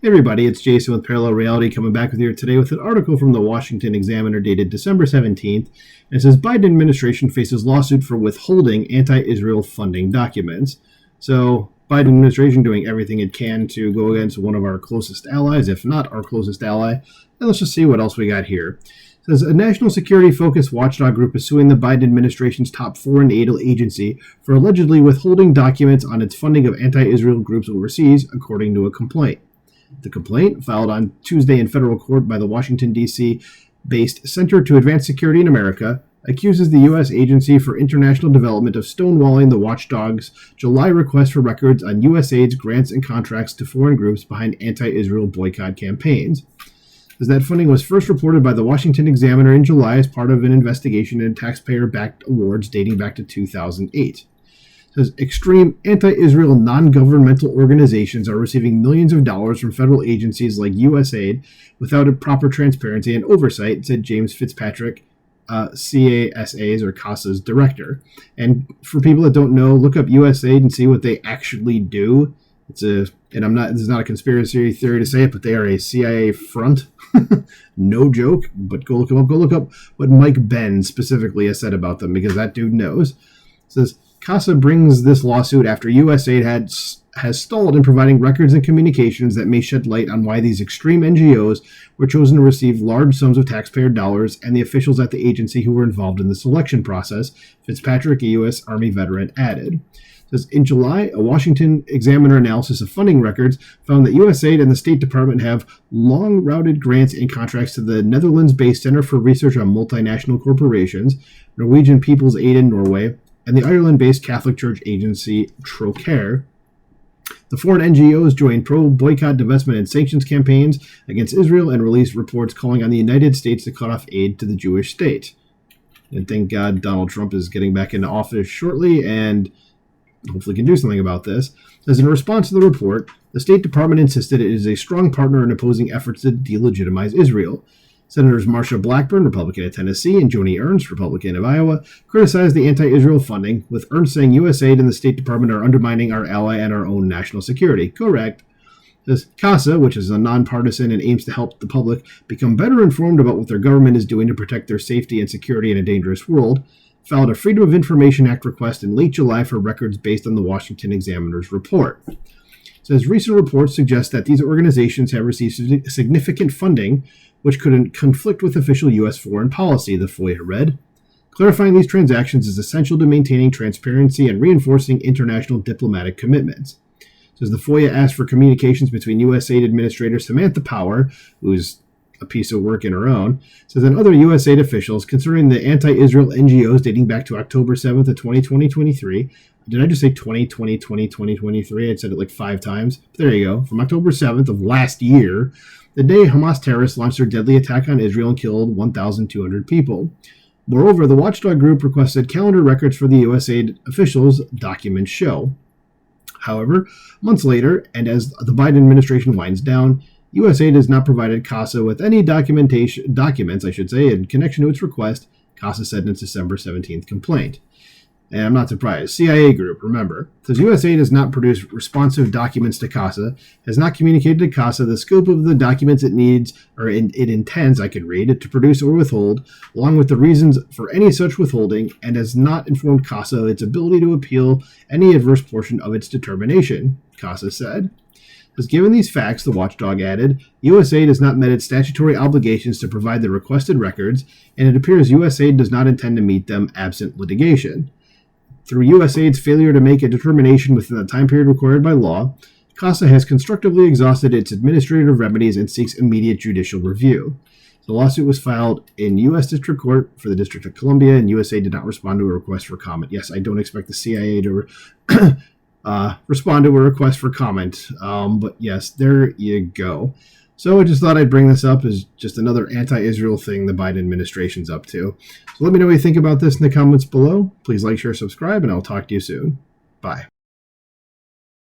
Hey everybody, it's Jason with Parallel Reality coming back with you today with an article from the Washington Examiner dated December 17th. And it says Biden administration faces lawsuit for withholding anti-Israel funding documents. So Biden administration doing everything it can to go against one of our closest allies, if not our closest ally. And let's just see what else we got here. It says a national security-focused watchdog group is suing the Biden administration's top foreign aid agency for allegedly withholding documents on its funding of anti-Israel groups overseas, according to a complaint. The complaint, filed on Tuesday in federal court by the Washington, D.C.-based Center to Advance Security in America, accuses the U.S. Agency for International Development of stonewalling the watchdog's July request for records on USAID's grants and contracts to foreign groups behind anti-Israel boycott campaigns. As that funding was first reported by the Washington Examiner in July as part of an investigation into taxpayer-backed awards dating back to 2008. Says extreme anti-Israel non-governmental organizations are receiving millions of dollars from federal agencies like USAID without a proper transparency and oversight, said James Fitzpatrick, CASA's or CASA's director. And for people that don't know, look up USAID and see what they actually do. This is not a conspiracy theory to say it, but they are a CIA front. No joke, but go look them up. Go look up what Mike Benn specifically has said about them, because that dude knows. It says CASA brings this lawsuit after USAID has stalled in providing records and communications that may shed light on why these extreme NGOs were chosen to receive large sums of taxpayer dollars and the officials at the agency who were involved in the selection process, Fitzpatrick, a U.S. Army veteran, added. Says, in July, a Washington Examiner analysis of funding records found that USAID and the State Department have long-routed grants and contracts to the Netherlands-based Center for Research on Multinational Corporations, Norwegian People's Aid in Norway, and the Ireland-based Catholic Church agency Trocare. The foreign NGOs joined pro-boycott, divestment, and sanctions campaigns against Israel and released reports calling on the United States to cut off aid to the Jewish state. And thank God Donald Trump is getting back into office shortly and hopefully can do something about this. As in response to the report, the State Department insisted it is a strong partner in opposing efforts to delegitimize Israel. Senators Marsha Blackburn, Republican of Tennessee, and Joni Ernst, Republican of Iowa, criticized the anti-Israel funding, with Ernst saying USAID and the State Department are undermining our ally and our own national security. Correct. Says CASA, which is a nonpartisan and aims to help the public become better informed about what their government is doing to protect their safety and security in a dangerous world, filed a Freedom of Information Act request in late July for records based on the Washington Examiner's report. It says recent reports suggest that these organizations have received significant funding, which could conflict with official U.S. foreign policy, the FOIA read. Clarifying these transactions is essential to maintaining transparency and reinforcing international diplomatic commitments. It says the FOIA asked for communications between USAID Administrator Samantha Power, who's a piece of work in her own, says, and other USAID officials concerning the anti-Israel NGOs dating back to October 7th of 2023. Did I just say 2023? I said it like 5 times. But there you go. From October 7th of last year, the day Hamas terrorists launched their deadly attack on Israel and killed 1,200 people. Moreover, the watchdog group requested calendar records for the USAID officials, documents show. However, months later, and as the Biden administration winds down, USAID has not provided CASA with any documents, in connection to its request, CASA said in its December 17th complaint. And I'm not surprised. CIA group, remember, says USAID has not produced responsive documents to CASA, has not communicated to CASA the scope of the documents it needs, or it intends, I could read, to produce or withhold, along with the reasons for any such withholding, and has not informed CASA of its ability to appeal any adverse portion of its determination, CASA said. As given these facts, the watchdog added, USAID has not met its statutory obligations to provide the requested records, and it appears USAID does not intend to meet them absent litigation. Through USAID's failure to make a determination within the time period required by law, CASA has constructively exhausted its administrative remedies and seeks immediate judicial review. The lawsuit was filed in U.S. District Court for the District of Columbia, and USAID did not respond to a request for comment. Yes, I don't expect the CIA to respond to a request for comment, but yes, there you go. So I just thought I'd bring this up as just another anti-Israel thing the Biden administration's up to. So let me know what you think about this in the comments below. Please like, share, subscribe, and I'll talk to you soon. Bye.